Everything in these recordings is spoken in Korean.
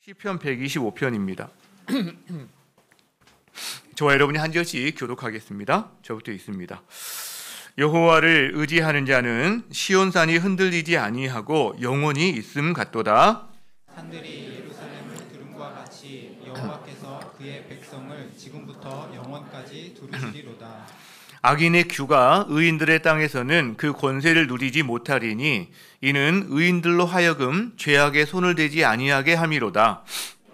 시편 125편입니다. 저와 여러분이 한 절씩 교독하겠습니다. 저부터 읽습니다. 여호와를 의지하는 자는 시온산이 흔들리지 아니하고 영원히 있음 같도다. 산들이 예루살렘을 두름과 같이 여호와께서 그의 백성을 지금부터 영원까지 두르시리로다. 악인의 규가 의인들의 땅에서는 그 권세를 누리지 못하리니 이는 의인들로 하여금 죄악에 손을 대지 아니하게 함이로다.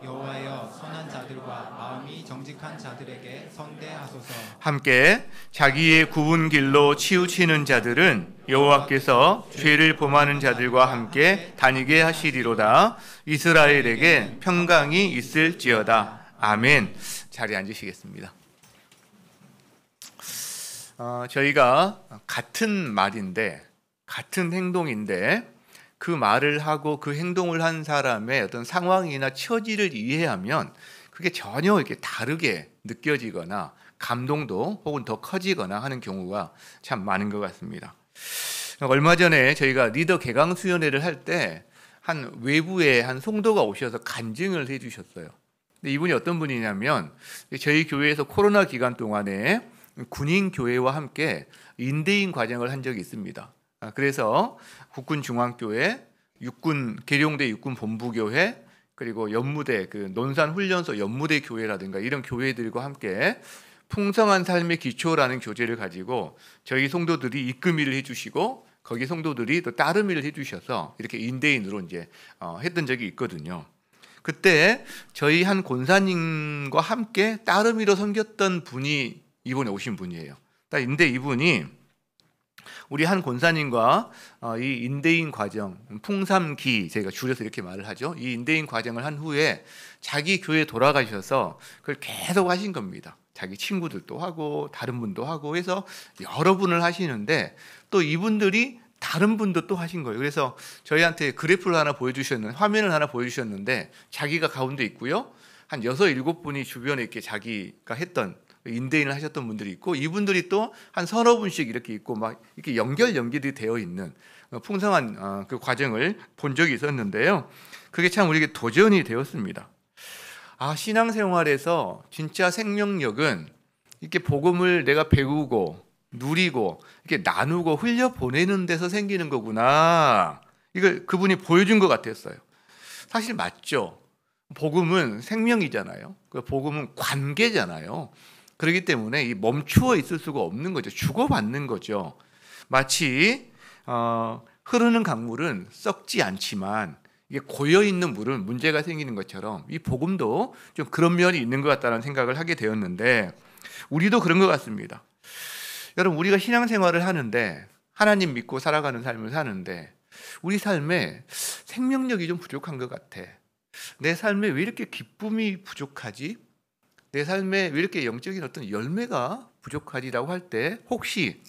여호와여, 선한 자들과 마음이 정직한 자들에게 선대하소서. 함께 자기의 굽은 길로 치우치는 자들은 여호와께서 죄를 범하는 자들과 함께 다니게 하시리로다. 이스라엘에게 평강이 있을지어다. 아멘. 자리에 앉으시겠습니다. 저희가 같은 말인데 같은 행동인데 그 말을 하고 그 행동을 한 사람의 어떤 상황이나 처지를 이해하면 그게 전혀 이렇게 다르게 느껴지거나 감동도 혹은 더 커지거나 하는 경우가 참 많은 것 같습니다. 얼마 전에 저희가 리더 개강 수련회를 할 때 한 외부의 한 성도가 오셔서 간증을 해주셨어요. 근데 이분이 어떤 분이냐면 저희 교회에서 코로나 기간 동안에 군인 교회와 함께 인대인 과정을 한 적이 있습니다. 그래서 국군중앙교회, 계룡대 육군본부교회, 그리고 연무대, 논산훈련소 연무대 교회라든가 이런 교회들과 함께 풍성한 삶의 기초라는 교재를 가지고 저희 성도들이 입금일을 해주시고 거기 성도들이 또 따르미를 해주셔서 이렇게 인대인으로 이제 했던 적이 있거든요. 그때 저희 한 권사님과 함께 따르미로 섬겼던 분이 이번에 오신 분이에요. 근데 이분이 우리 한 권사님과 이 인대인 과정, 풍삼기 저희가 줄여서 이렇게 말을 하죠. 이 인대인 과정을 한 후에 자기 교회에 돌아가셔서 그걸 계속 하신 겁니다. 자기 친구들도 하고 다른 분도 하고 해서 여러 분을 하시는데 또 이분들이 다른 분도 또 하신 거예요. 그래서 저희한테 그래프를 하나 보여주셨는데 화면을 하나 보여주셨는데 자기가 가운데 있고요. 한 6, 7분이 주변에 이렇게 자기가 했던 인대인을 하셨던 분들이 있고 이분들이 또 한 서너 분씩 이렇게 있고 막 이렇게 연결이 되어 있는 풍성한 그 과정을 본 적이 있었는데요. 그게 참 우리에게 도전이 되었습니다. 신앙생활에서 진짜 생명력은 이렇게 복음을 내가 배우고 누리고 이렇게 나누고 흘려보내는 데서 생기는 거구나. 이걸 그분이 보여준 것 같았어요. 사실 맞죠. 복음은 생명이잖아요. 복음은 관계잖아요. 그렇기 때문에 이 멈추어 있을 수가 없는 거죠. 주고받는 거죠. 마치 흐르는 강물은 썩지 않지만 이게 고여 있는 물은 문제가 생기는 것처럼 이 복음도 좀 그런 면이 있는 것 같다는 생각을 하게 되었는데 우리도 그런 것 같습니다. 여러분, 우리가 신앙생활을 하는데 하나님 믿고 살아가는 삶을 사는데 우리 삶에 생명력이 좀 부족한 것 같아. 내 삶에 왜 이렇게 기쁨이 부족하지? 내 삶에 왜 이렇게 영적인 어떤 열매가 부족하지라고 할 때 혹시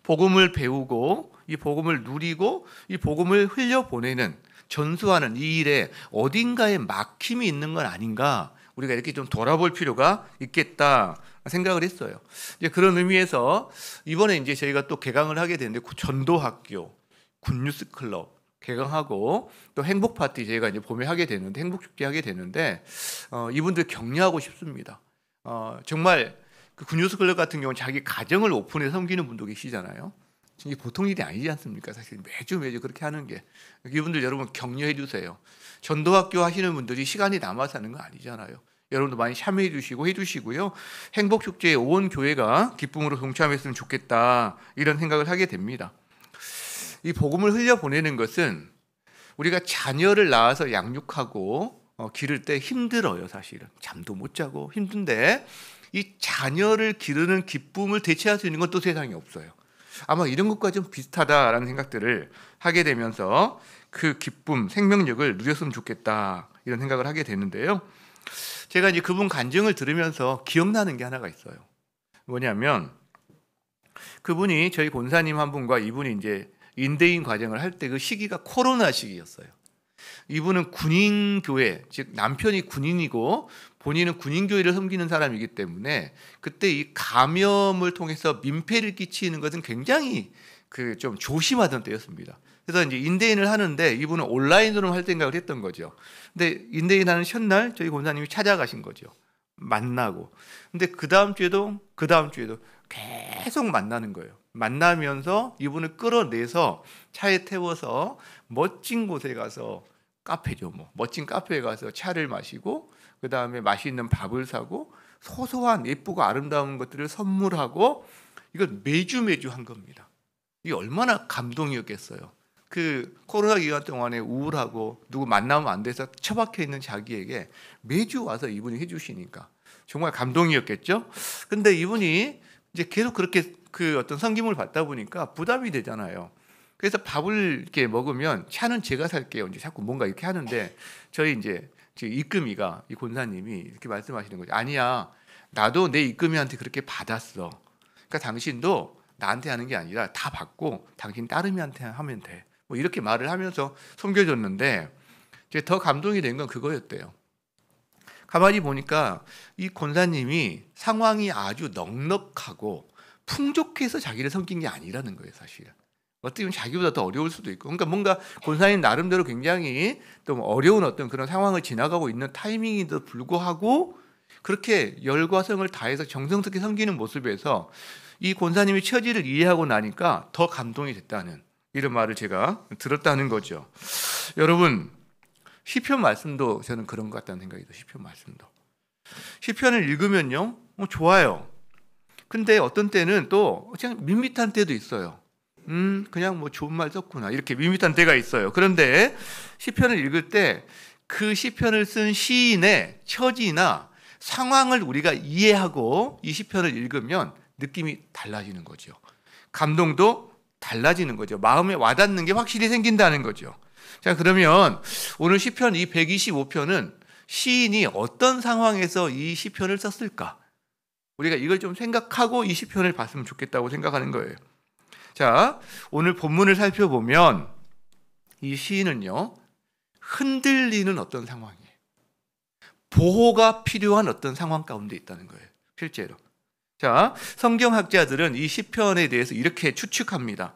복음을 배우고 이 복음을 누리고 이 복음을 흘려보내는 전수하는 이 일에 어딘가에 막힘이 있는 건 아닌가, 우리가 이렇게 좀 돌아볼 필요가 있겠다 생각을 했어요. 이제 그런 의미에서 이번에 이제 저희가 또 개강을 하게 되는데 전도학교, 굿뉴스 클럽 개강하고 또 행복 파티 저희가 이제 봄에 하게 되는데 행복 축제 하게 되는데 이분들 격려하고 싶습니다. 정말 그 굿뉴스 클럽 같은 경우는 자기 가정을 오픈해 섬기는 분도 계시잖아요. 이게 보통 일이 아니지 않습니까? 사실 매주 그렇게 하는 게. 이분들 여러분 격려해 주세요. 전도학교 하시는 분들이 시간이 남아서 하는 거 아니잖아요. 여러분도 많이 참여해 주시고 해주시고요. 행복 축제에 온 교회가 기쁨으로 동참했으면 좋겠다 이런 생각을 하게 됩니다. 이 복음을 흘려보내는 것은 우리가 자녀를 낳아서 양육하고 기를 때 힘들어요. 사실은 잠도 못 자고 힘든데 이 자녀를 기르는 기쁨을 대체할 수 있는 건 또 세상에 없어요. 아마 이런 것과 좀 비슷하다라는 생각들을 하게 되면서 그 기쁨, 생명력을 누렸으면 좋겠다 이런 생각을 하게 되는데요. 제가 이제 그분 간증을 들으면서 기억나는 게 하나가 있어요. 뭐냐면 그분이 저희 본사님 한 분과 이분이 이제 인대인 과정을 할 때 그 시기가 코로나 시기였어요. 이분은 군인교회, 즉 남편이 군인이고 본인은 군인교회를 섬기는 사람이기 때문에 그때 이 감염을 통해서 민폐를 끼치는 것은 굉장히 좀 조심하던 때였습니다. 그래서 이제 인대인을 하는데 이분은 온라인으로 할 생각을 했던 거죠. 근데 인대인 하는 첫날 저희 권사님이 찾아가신 거죠. 만나고. 근데 그 다음 주에도 계속 만나는 거예요. 만나면서 이분을 끌어내서 차에 태워서 멋진 곳에 가서 카페죠. 뭐 멋진 카페에 가서 차를 마시고 그 다음에 맛있는 밥을 사고 소소한 예쁘고 아름다운 것들을 선물하고 이걸 매주 한 겁니다. 이게 얼마나 감동이었겠어요. 그 코로나 기간 동안에 우울하고 누구 만나면 안 돼서 처박혀 있는 자기에게 매주 와서 이분이 해주시니까 정말 감동이었겠죠. 근데 이분이 이제 계속 그렇게 그 어떤 섬김을 받다 보니까 부담이 되잖아요. 그래서 밥을 이렇게 먹으면 차는 제가 살게요. 이제 자꾸 뭔가 이렇게 하는데 저희 이제 입금이가 이 권사님이 이렇게 말씀하시는 거죠. 아니야, 나도 내 입금이한테 그렇게 받았어. 그러니까 당신도 나한테 하는 게 아니라 다 받고 당신 따름이한테 하면 돼. 뭐 이렇게 말을 하면서 섬겨줬는데 이제 더 감동이 된 건 그거였대요. 가만히 보니까 이 권사님이 상황이 아주 넉넉하고 풍족해서 자기를 섬긴 게 아니라는 거예요, 사실은. 어떻게 보면 자기보다 더 어려울 수도 있고, 그러니까 뭔가 권사님 나름대로 굉장히 좀 어려운 어떤 그런 상황을 지나가고 있는 타이밍에도 불구하고 그렇게 열과 성을 다해서 정성스럽게 섬기는 모습에서 이 권사님의 처지를 이해하고 나니까 더 감동이 됐다는 이런 말을 제가 들었다는 거죠. 여러분, 시편 말씀도 저는 그런 것 같다는 생각이 들어요. 시편 말씀도. 시편을 읽으면요, 좋아요. 근데 어떤 때는 또 그냥 밋밋한 때도 있어요. 그냥 뭐 좋은 말 썼구나 이렇게 밋밋한 때가 있어요. 그런데 시편을 읽을 때 그 시편을 쓴 시인의 처지나 상황을 우리가 이해하고 이 시편을 읽으면 느낌이 달라지는 거죠. 감동도 달라지는 거죠. 마음에 와닿는 게 확실히 생긴다는 거죠. 자, 그러면 오늘 시편 이 125편은 시인이 어떤 상황에서 이 시편을 썼을까? 우리가 이걸 좀 생각하고 이 시편을 봤으면 좋겠다고 생각하는 거예요. 자, 오늘 본문을 살펴보면 이 시인은요, 흔들리는 어떤 상황이에요. 보호가 필요한 어떤 상황 가운데 있다는 거예요, 실제로. 자, 성경학자들은 이 시편에 대해서 이렇게 추측합니다.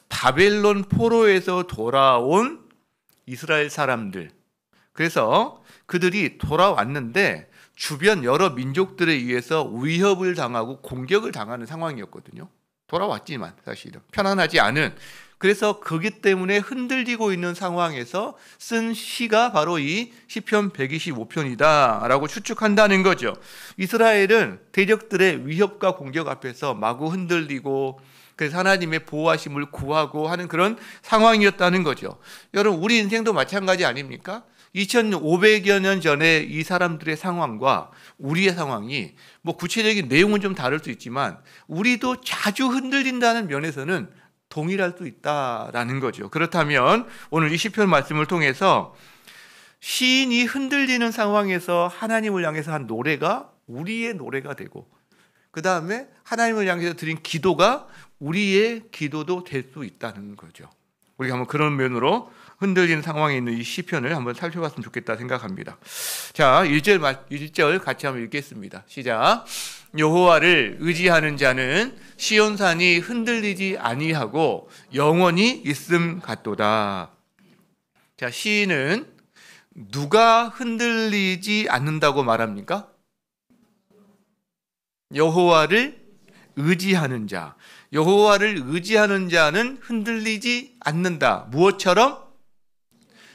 바벨론 포로에서 돌아온 이스라엘 사람들. 그래서 그들이 돌아왔는데 주변 여러 민족들에 의해서 위협을 당하고 공격을 당하는 상황이었거든요. 돌아왔지만 사실은 편안하지 않은, 그래서 그기 때문에 흔들리고 있는 상황에서 쓴 시가 바로 이 시편 125편이다라고 추측한다는 거죠. 이스라엘은 대적들의 위협과 공격 앞에서 마구 흔들리고 그래서 하나님의 보호하심을 구하고 하는 그런 상황이었다는 거죠. 여러분, 우리 인생도 마찬가지 아닙니까? 2500여 년 전에 이 사람들의 상황과 우리의 상황이 뭐 구체적인 내용은 좀 다를 수 있지만 우리도 자주 흔들린다는 면에서는 동일할 수 있다라는 거죠. 그렇다면 오늘 이 시편 말씀을 통해서 시인이 흔들리는 상황에서 하나님을 향해서 한 노래가 우리의 노래가 되고, 그 다음에 하나님을 향해서 드린 기도가 우리의 기도도 될 수 있다는 거죠. 우리가 한번 그런 면으로 흔들리는 상황에 있는 이 시편을 한번 살펴봤으면 좋겠다 생각합니다. 자, 1절 같이 한번 읽겠습니다. 시작. 여호와를 의지하는 자는 시온산이 흔들리지 아니하고 영원히 있음 같도다. 자, 시인은 누가 흔들리지 않는다고 말합니까? 여호와를 의지하는 자. 여호와를 의지하는 자는 흔들리지 않는다. 무엇처럼?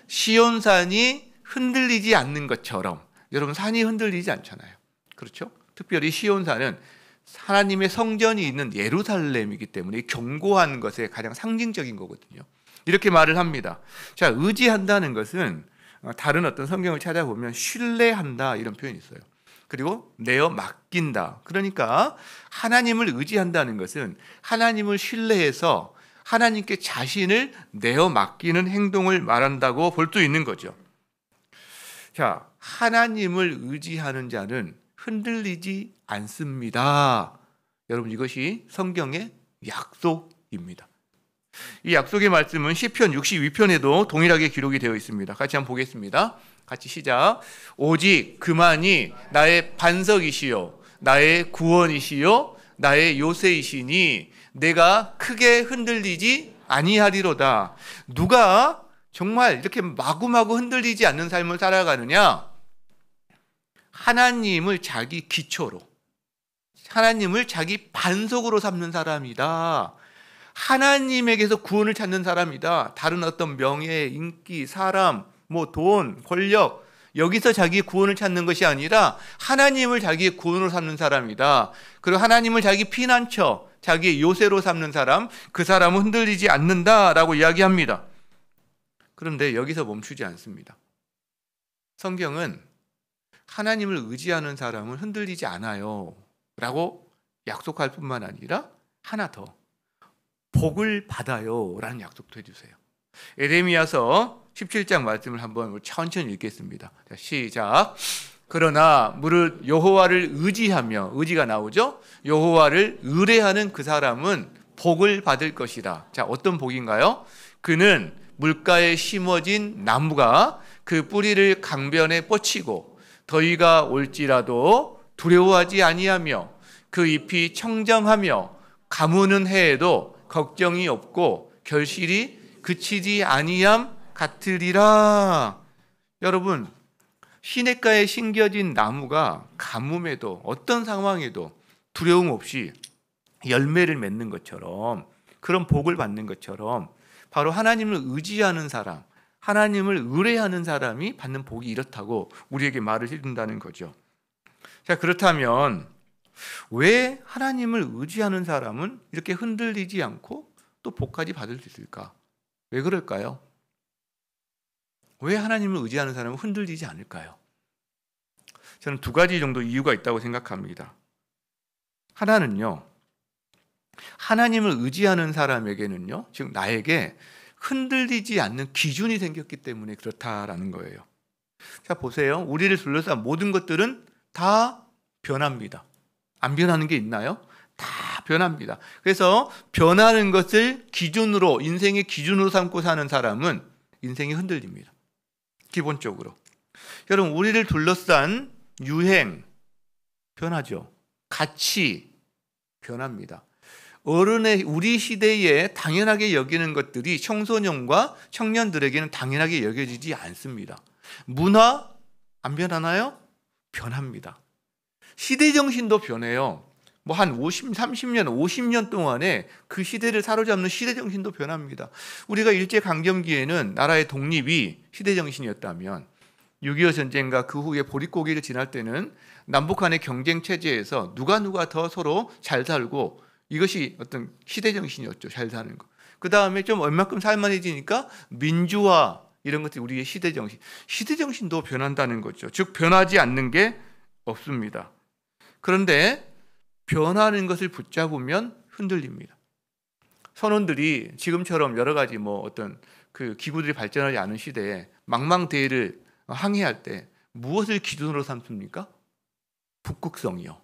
시온산이 흔들리지 않는 것처럼. 여러분, 산이 흔들리지 않잖아요. 그렇죠? 특별히 시온산은 하나님의 성전이 있는 예루살렘이기 때문에 견고한 것의 가장 상징적인 거거든요. 이렇게 말을 합니다. 자, 의지한다는 것은 다른 어떤 성경을 찾아보면 신뢰한다 이런 표현이 있어요. 그리고 내어 맡긴다. 그러니까 하나님을 의지한다는 것은 하나님을 신뢰해서 하나님께 자신을 내어 맡기는 행동을 말한다고 볼 수 있는 거죠. 자, 하나님을 의지하는 자는 흔들리지 않습니다. 여러분, 이것이 성경의 약속입니다. 이 약속의 말씀은 시편 62편에도 동일하게 기록이 되어 있습니다. 같이 한번 보겠습니다. 같이 시작. 오직 그만이 나의 반석이시요 나의 구원이시요 나의 요새이시니 내가 크게 흔들리지 아니하리로다. 누가 정말 이렇게 마구마구 흔들리지 않는 삶을 살아가느냐? 하나님을 자기 기초로, 하나님을 자기 반석으로 삼는 사람이다. 하나님에게서 구원을 찾는 사람이다. 다른 어떤 명예, 인기, 사람, 뭐 돈, 권력, 여기서 자기의 구원을 찾는 것이 아니라 하나님을 자기의 구원으로 삼는 사람이다. 그리고 하나님을 자기 피난처, 자기의 요새로 삼는 사람, 그 사람은 흔들리지 않는다라고 이야기합니다. 그런데 여기서 멈추지 않습니다. 성경은 하나님을 의지하는 사람은 흔들리지 않아요 라고 약속할 뿐만 아니라 하나 더, 복을 받아요 라는 약속도 해주세요. 에레미야서 17장 말씀을 한번 천천히 읽겠습니다. 자, 시작. 그러나 무릇 여호와를 의지하며, 의지가 나오죠? 여호와를 의뢰하는 그 사람은 복을 받을 것이라. 자, 어떤 복인가요? 그는 물가에 심어진 나무가 그 뿌리를 강변에 뻗치고 더위가 올지라도 두려워하지 아니하며 그 잎이 청정하며 가무는 해에도 걱정이 없고 결실이 그치지 아니함 같으리라. 여러분, 시냇가에 심겨진 나무가 가뭄에도 어떤 상황에도 두려움 없이 열매를 맺는 것처럼, 그런 복을 받는 것처럼 바로 하나님을 의지하는 사람, 하나님을 의뢰하는 사람이 받는 복이 이렇다고 우리에게 말을 해준다는 거죠. 자, 그렇다면 왜 하나님을 의지하는 사람은 이렇게 흔들리지 않고 또 복까지 받을 수 있을까? 왜 그럴까요? 왜 하나님을 의지하는 사람은 흔들리지 않을까요? 저는 두 가지 정도 이유가 있다고 생각합니다. 하나는요, 하나님을 의지하는 사람에게는요, 즉 나에게 흔들리지 않는 기준이 생겼기 때문에 그렇다라는 거예요. 자, 보세요. 우리를 둘러싼 모든 것들은 다 변합니다. 안 변하는 게 있나요? 다 변합니다. 그래서 변하는 것을 기준으로, 인생의 기준으로 삼고 사는 사람은 인생이 흔들립니다. 기본적으로. 여러분, 우리를 둘러싼 유행 변하죠. 가치 변합니다. 어른의 우리 시대에 당연하게 여기는 것들이 청소년과 청년들에게는 당연하게 여겨지지 않습니다. 문화 안 변하나요? 변합니다. 시대 정신도 변해요. 뭐 한 30년, 50년 동안에 그 시대를 사로잡는 시대 정신도 변합니다. 우리가 일제강점기에는 나라의 독립이 시대 정신이었다면 6.25 전쟁과 그 후에 보릿고개를 지날 때는 남북 간의 경쟁 체제에서 누가 더 서로 잘 살고, 이것이 어떤 시대 정신이었죠. 잘 사는 거. 그 다음에 좀 얼마큼 살만해지니까 민주화, 이런 것들이 우리의 시대 정신. 시대 정신도 변한다는 거죠. 즉 변하지 않는 게 없습니다. 그런데 변하는 것을 붙잡으면 흔들립니다. 선원들이 지금처럼 여러 가지 뭐 어떤 그 기구들이 발전하지 않은 시대에 망망대해를 항해할 때 무엇을 기준으로 삼습니까? 북극성이요.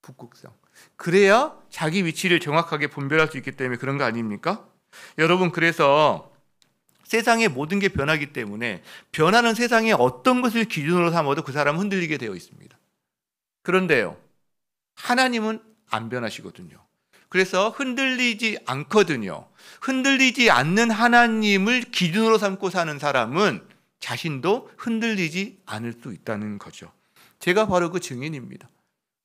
북극성. 그래야 자기 위치를 정확하게 분별할 수 있기 때문에 그런 거 아닙니까? 여러분, 그래서 세상의 모든 게 변하기 때문에 변하는 세상에 어떤 것을 기준으로 삼아도 그 사람은 흔들리게 되어 있습니다. 그런데요, 하나님은 안 변하시거든요. 그래서 흔들리지 않거든요. 흔들리지 않는 하나님을 기준으로 삼고 사는 사람은 자신도 흔들리지 않을 수 있다는 거죠. 제가 바로 그 증인입니다.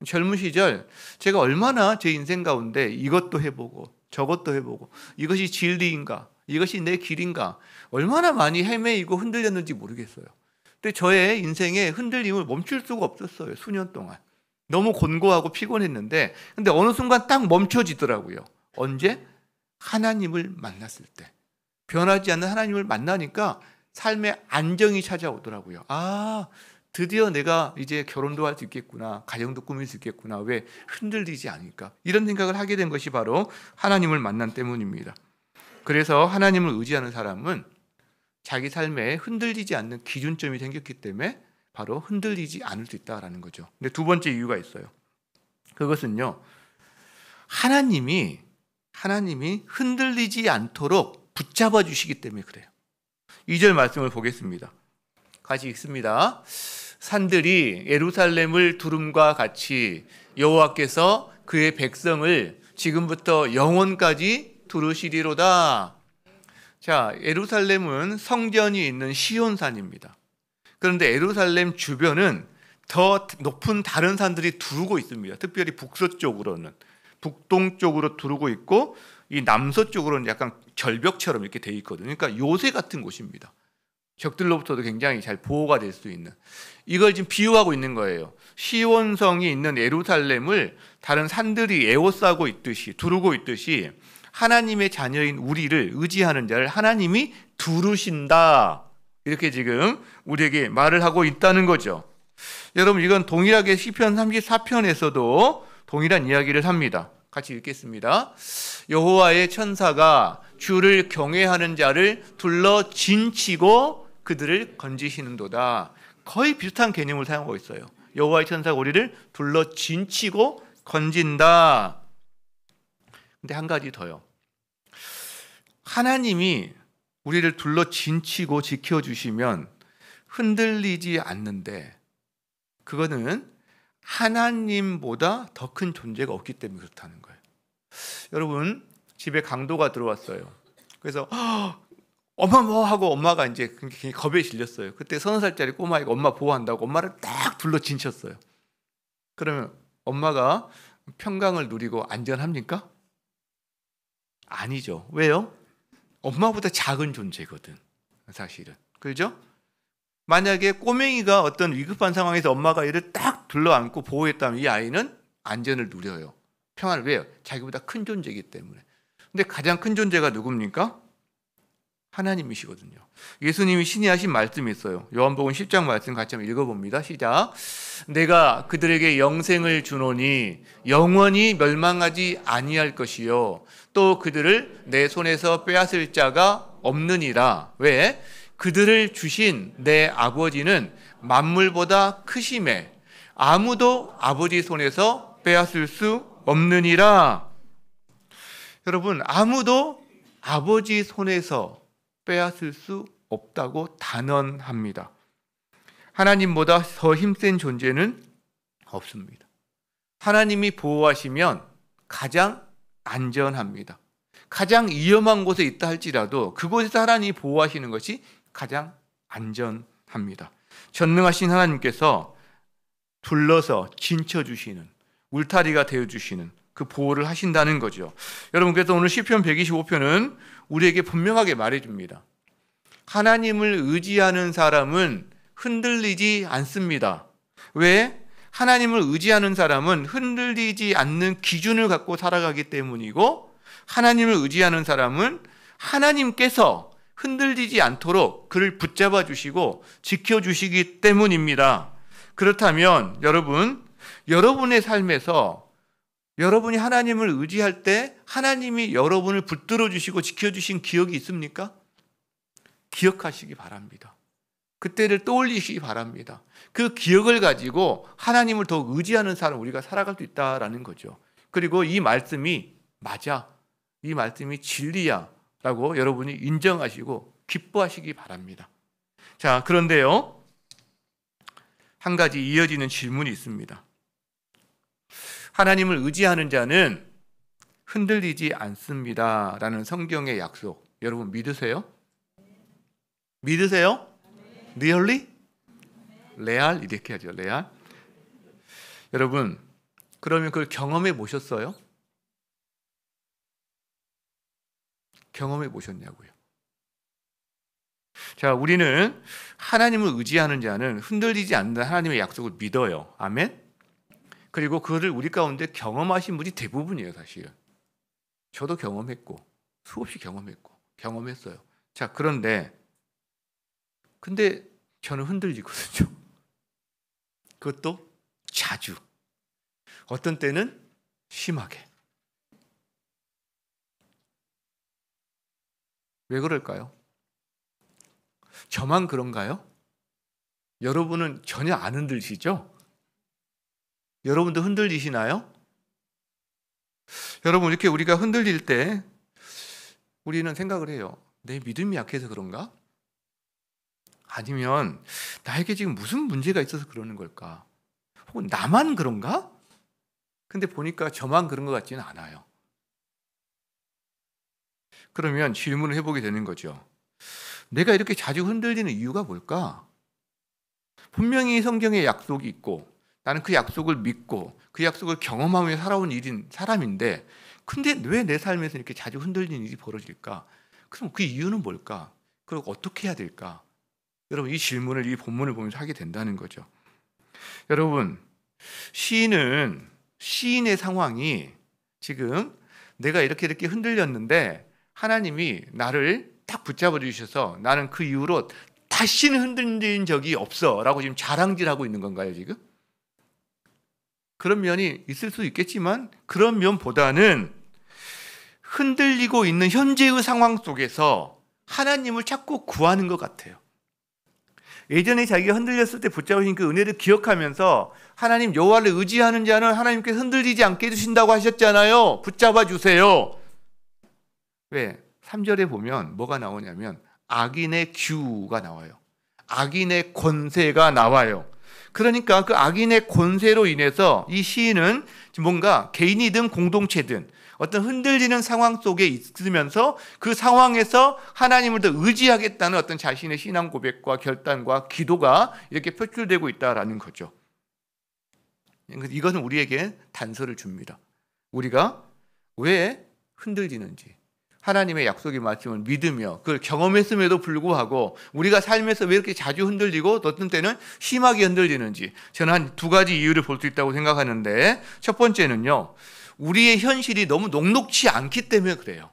젊은 시절 제가 얼마나 제 인생 가운데 이것도 해보고 저것도 해보고, 이것이 진리인가, 이것이 내 길인가, 얼마나 많이 헤매이고 흔들렸는지 모르겠어요. 근데 저의 인생의 흔들림을 멈출 수가 없었어요. 수년 동안. 너무 곤고하고 피곤했는데, 근데 어느 순간 딱 멈춰지더라고요. 언제? 하나님을 만났을 때. 변하지 않는 하나님을 만나니까 삶의 안정이 찾아오더라고요. 아, 드디어 내가 이제 결혼도 할 수 있겠구나, 가정도 꾸밀 수 있겠구나, 왜 흔들리지 않을까, 이런 생각을 하게 된 것이 바로 하나님을 만난 때문입니다. 그래서 하나님을 의지하는 사람은 자기 삶에 흔들리지 않는 기준점이 생겼기 때문에 바로 흔들리지 않을 수 있다라는 거죠. 근데 두 번째 이유가 있어요. 그것은요, 하나님이 흔들리지 않도록 붙잡아 주시기 때문에 그래요. 2절 말씀을 보겠습니다. 같이 읽습니다. 산들이 예루살렘을 두름과 같이 여호와께서 그의 백성을 지금부터 영원까지 두르시리로다. 자, 예루살렘은 성전이 있는 시온산입니다. 그런데 예루살렘 주변은 더 높은 다른 산들이 두르고 있습니다. 특별히 북서쪽으로는, 북동쪽으로 두르고 있고, 이 남서쪽으로는 약간 절벽처럼 이렇게 돼 있거든요. 그러니까 요새 같은 곳입니다. 적들로부터도 굉장히 잘 보호가 될 수 있는, 이걸 지금 비유하고 있는 거예요. 시온성이 있는 예루살렘을 다른 산들이 에워싸고 있듯이, 두르고 있듯이 하나님의 자녀인 우리를 의지하는 자를 하나님이 두르신다, 이렇게 지금 우리에게 말을 하고 있다는 거죠. 여러분, 이건 동일하게 시편 34편에서도 동일한 이야기를 합니다. 같이 읽겠습니다. 여호와의 천사가 주를 경외하는 자를 둘러 진치고 그들을 건지시는도다. 거의 비슷한 개념을 사용하고 있어요. 여호와의 천사가 우리를 둘러 진치고 건진다. 근데 한 가지 더요. 하나님이 우리를 둘러 진치고 지켜주시면 흔들리지 않는데, 그거는 하나님보다 더 큰 존재가 없기 때문에 그렇다는 거예요. 여러분, 집에 강도가 들어왔어요. 그래서 엄마 뭐 하고 엄마가 이제 굉장히 겁에 질렸어요. 그때 30살짜리 꼬마이가 엄마 보호한다고 엄마를 딱 둘러 진쳤어요. 그러면 엄마가 평강을 누리고 안전합니까? 아니죠. 왜요? 엄마보다 작은 존재거든, 사실은. 그렇죠? 만약에 꼬맹이가 어떤 위급한 상황에서 엄마가 얘를 딱 둘러안고 보호했다면 이 아이는 안전을 누려요. 평안을. 왜요? 자기보다 큰 존재이기 때문에. 근데 가장 큰 존재가 누굽니까? 하나님이시거든요. 예수님이 신이 하신 말씀이 있어요. 요한복음 10장 말씀 같이 한번 읽어봅니다. 시작. 내가 그들에게 영생을 주노니 영원히 멸망하지 아니할 것이요 또 그들을 내 손에서 빼앗을 자가 없느니라. 왜? 그들을 주신 내 아버지는 만물보다 크심에 아무도 아버지 손에서 빼앗을 수 없느니라. 여러분, 아무도 아버지 손에서 빼앗을 수 없다고 단언합니다. 하나님보다 더 힘센 존재는 없습니다. 하나님이 보호하시면 가장 안전합니다. 가장 위험한 곳에 있다 할지라도 그곳에서 하나님이 보호하시는 것이 가장 안전합니다. 전능하신 하나님께서 둘러서 진쳐주시는, 울타리가 되어주시는 그 보호를 하신다는 거죠. 여러분, 그래서 오늘 시편 125편은 우리에게 분명하게 말해줍니다. 하나님을 의지하는 사람은 흔들리지 않습니다. 왜? 하나님을 의지하는 사람은 흔들리지 않는 기준을 갖고 살아가기 때문이고, 하나님을 의지하는 사람은 하나님께서 흔들리지 않도록 그를 붙잡아 주시고 지켜주시기 때문입니다. 그렇다면 여러분, 여러분의 삶에서 여러분이 하나님을 의지할 때 하나님이 여러분을 붙들어 주시고 지켜주신 기억이 있습니까? 기억하시기 바랍니다. 그때를 떠올리시기 바랍니다. 그 기억을 가지고 하나님을 더 의지하는 사람 우리가 살아갈 수 있다라는 거죠. 그리고 이 말씀이 맞아, 이 말씀이 진리야 라고 여러분이 인정하시고 기뻐하시기 바랍니다. 자, 그런데요, 한 가지 이어지는 질문이 있습니다. 하나님을 의지하는 자는 흔들리지 않습니다 라는 성경의 약속, 여러분 믿으세요? 믿으세요? Really? 레알? 이렇게 하죠. 레알. 여러분, 그러면 그걸 경험해 보셨어요? 경험해 보셨냐고요? 자, 우리는 하나님을 의지하는 자는 흔들리지 않는 하나님의 약속을 믿어요. 아멘? 그리고 그거를 우리 가운데 경험하신 분이 대부분이에요, 사실은. 저도 경험했고, 수없이 경험했어요. 자, 근데 저는 흔들리거든요. 그것도 자주. 어떤 때는 심하게. 왜 그럴까요? 저만 그런가요? 여러분은 전혀 안 흔들리시죠? 여러분도 흔들리시나요? 여러분, 이렇게 우리가 흔들릴 때 우리는 생각을 해요. 내 믿음이 약해서 그런가? 아니면 나에게 지금 무슨 문제가 있어서 그러는 걸까? 혹은 나만 그런가? 근데 보니까 저만 그런 것 같지는 않아요. 그러면 질문을 해보게 되는 거죠. 내가 이렇게 자주 흔들리는 이유가 뭘까? 분명히 성경에 약속이 있고 나는 그 약속을 믿고 그 약속을 경험하며 살아온 사람인데 근데 왜 내 삶에서 이렇게 자주 흔들리는 일이 벌어질까? 그럼 그 이유는 뭘까? 그리고 어떻게 해야 될까? 여러분 이 질문을 이 본문을 보면서 하게 된다는 거죠. 여러분 시인은 시인의 상황이 지금 내가 이렇게 흔들렸는데 하나님이 나를 딱 붙잡아 주셔서 나는 그 이후로 다시는 흔들린 적이 없어 라고 지금 자랑질하고 있는 건가요 지금? 그런 면이 있을 수 있겠지만 그런 면보다는 흔들리고 있는 현재의 상황 속에서 하나님을 자꾸 구하는 것 같아요. 예전에 자기가 흔들렸을 때 붙잡으신 그 은혜를 기억하면서 하나님 여호와를 의지하는 자는 하나님께 흔들리지 않게 해주신다고 하셨잖아요. 붙잡아 주세요. 왜? 3절에 보면 뭐가 나오냐면 악인의 규가 나와요. 악인의 권세가 나와요. 그러니까 그 악인의 권세로 인해서 이 시인은 뭔가 개인이든 공동체든 어떤 흔들리는 상황 속에 있으면서 그 상황에서 하나님을 더 의지하겠다는 어떤 자신의 신앙 고백과 결단과 기도가 이렇게 표출되고 있다라는 거죠. 이것은 우리에게 단서를 줍니다. 우리가 왜 흔들리는지, 하나님의 약속의 말씀을 믿으며 그걸 경험했음에도 불구하고 우리가 삶에서 왜 이렇게 자주 흔들리고 어떤 때는 심하게 흔들리는지 저는 한 두 가지 이유를 볼 수 있다고 생각하는데, 첫 번째는요, 우리의 현실이 너무 녹록치 않기 때문에 그래요.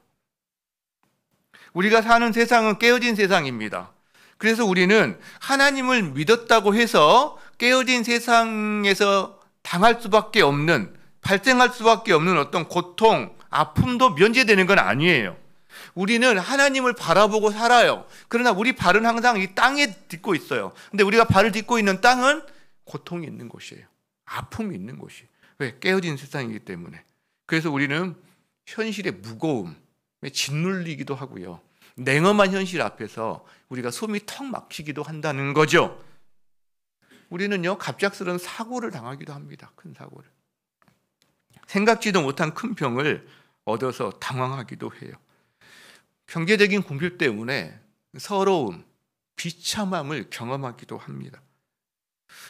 우리가 사는 세상은 깨어진 세상입니다. 그래서 우리는 하나님을 믿었다고 해서 깨어진 세상에서 당할 수밖에 없는, 발생할 수밖에 없는 어떤 고통, 아픔도 면제되는 건 아니에요. 우리는 하나님을 바라보고 살아요. 그러나 우리 발은 항상 이 땅에 딛고 있어요. 근데 우리가 발을 딛고 있는 땅은 고통이 있는 곳이에요. 아픔이 있는 곳이에요. 왜? 깨어진 세상이기 때문에. 그래서 우리는 현실의 무거움에 짓눌리기도 하고요. 냉엄한 현실 앞에서 우리가 숨이 턱 막히기도 한다는 거죠. 우리는요, 갑작스러운 사고를 당하기도 합니다. 큰 사고를. 생각지도 못한 큰 병을 얻어서 당황하기도 해요. 경제적인 궁핍 때문에 서러움, 비참함을 경험하기도 합니다.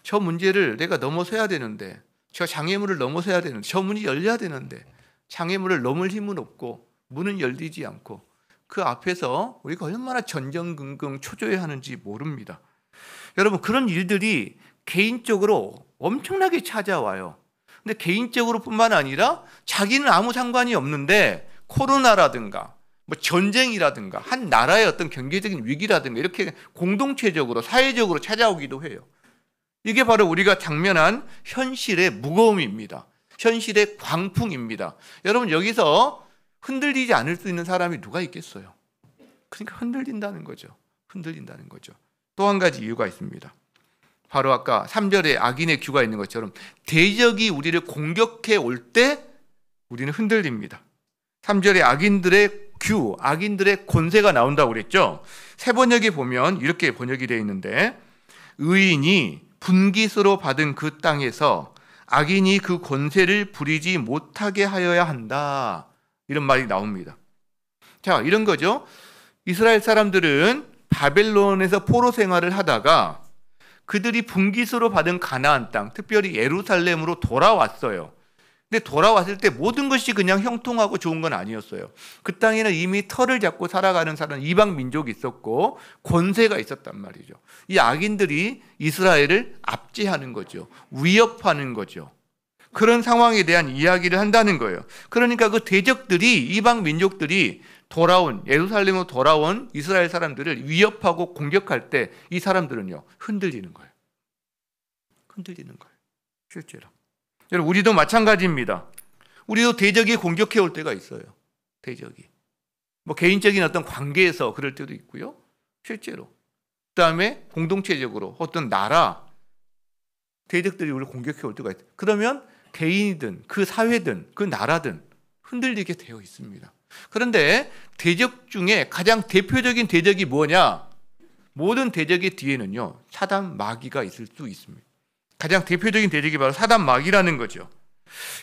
저 문제를 내가 넘어서야 되는데, 저 장애물을 넘어서야 되는데, 저 문이 열려야 되는데 장애물을 넘을 힘은 없고 문은 열리지 않고 그 앞에서 우리가 얼마나 전전긍긍 초조해하는지 모릅니다. 여러분, 그런 일들이 개인적으로 엄청나게 찾아와요. 근데 개인적으로 뿐만 아니라 자기는 아무 상관이 없는데 코로나라든가 뭐 전쟁이라든가 한 나라의 어떤 경제적인 위기라든가 이렇게 공동체적으로 사회적으로 찾아오기도 해요. 이게 바로 우리가 당면한 현실의 무거움입니다. 현실의 광풍입니다. 여러분, 여기서 흔들리지 않을 수 있는 사람이 누가 있겠어요? 그러니까 흔들린다는 거죠. 흔들린다는 거죠. 또 한 가지 이유가 있습니다. 바로 아까 3절에 악인의 규가 있는 것처럼 대적이 우리를 공격해 올 때 우리는 흔들립니다. 3절에 악인들의 규, 악인들의 권세가 나온다고 그랬죠. 새 번역에 보면 이렇게 번역이 되어 있는데, 의인이 분깃으로 받은 그 땅에서 악인이 그 권세를 부리지 못하게 하여야 한다, 이런 말이 나옵니다. 자, 이런 거죠. 이스라엘 사람들은 바벨론에서 포로 생활을 하다가 그들이 분깃으로 받은 가나안 땅, 특별히 예루살렘으로 돌아왔어요. 근데 돌아왔을 때 모든 것이 그냥 형통하고 좋은 건 아니었어요. 그 땅에는 이미 터를 잡고 살아가는 사람, 이방 민족이 있었고 권세가 있었단 말이죠. 이 악인들이 이스라엘을 압제하는 거죠. 위협하는 거죠. 그런 상황에 대한 이야기를 한다는 거예요. 그러니까 그 대적들이, 이방 민족들이 돌아온, 예루살렘으로 돌아온 이스라엘 사람들을 위협하고 공격할 때 이 사람들은요, 흔들리는 거예요. 흔들리는 거예요. 실제로. 여러분, 우리도 마찬가지입니다. 우리도 대적이 공격해 올 때가 있어요. 대적이. 뭐 개인적인 어떤 관계에서 그럴 때도 있고요. 실제로. 그다음에 공동체적으로 어떤 나라, 대적들이 우리를 공격해 올 때가 있어요. 그러면 개인이든 그 사회든 그 나라든 흔들리게 되어 있습니다. 그런데 대적 중에 가장 대표적인 대적이 뭐냐? 모든 대적의 뒤에는요, 사단 마귀가 있을 수 있습니다. 가장 대표적인 대적이 바로 사단 마귀라는 거죠.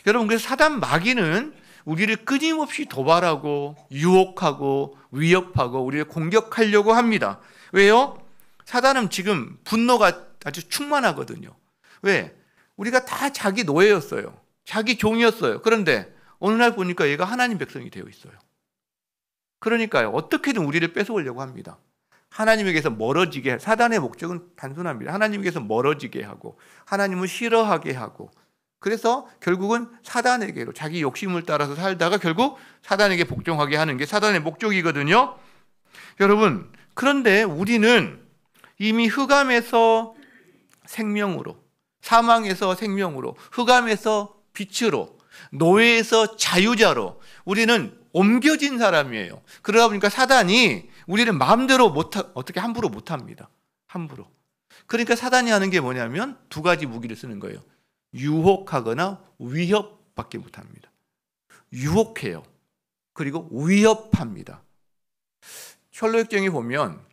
여러분, 그래서 사단 마귀는 우리를 끊임없이 도발하고 유혹하고 위협하고 우리를 공격하려고 합니다. 왜요? 사단은 지금 분노가 아주 충만하거든요. 왜? 우리가 다 자기 노예였어요. 자기 종이었어요. 그런데 어느 날 보니까 얘가 하나님 백성이 되어 있어요. 그러니까요, 어떻게든 우리를 뺏어오려고 합니다. 하나님에게서 멀어지게, 사단의 목적은 단순합니다. 하나님에게서 멀어지게 하고 하나님을 싫어하게 하고, 그래서 결국은 사단에게로 자기 욕심을 따라서 살다가 결국 사단에게 복종하게 하는 게 사단의 목적이거든요. 여러분, 그런데 우리는 이미 흑암에서 생명으로, 사망에서 생명으로, 흑암에서 빛으로, 노예에서 자유자로 우리는 옮겨진 사람이에요. 그러다 보니까 사단이 우리를 마음대로 어떻게 함부로 못합니다. 함부로. 그러니까 사단이 하는 게 뭐냐면 두 가지 무기를 쓰는 거예요. 유혹하거나 위협밖에 못합니다. 유혹해요. 그리고 위협합니다. 셜록정에 보면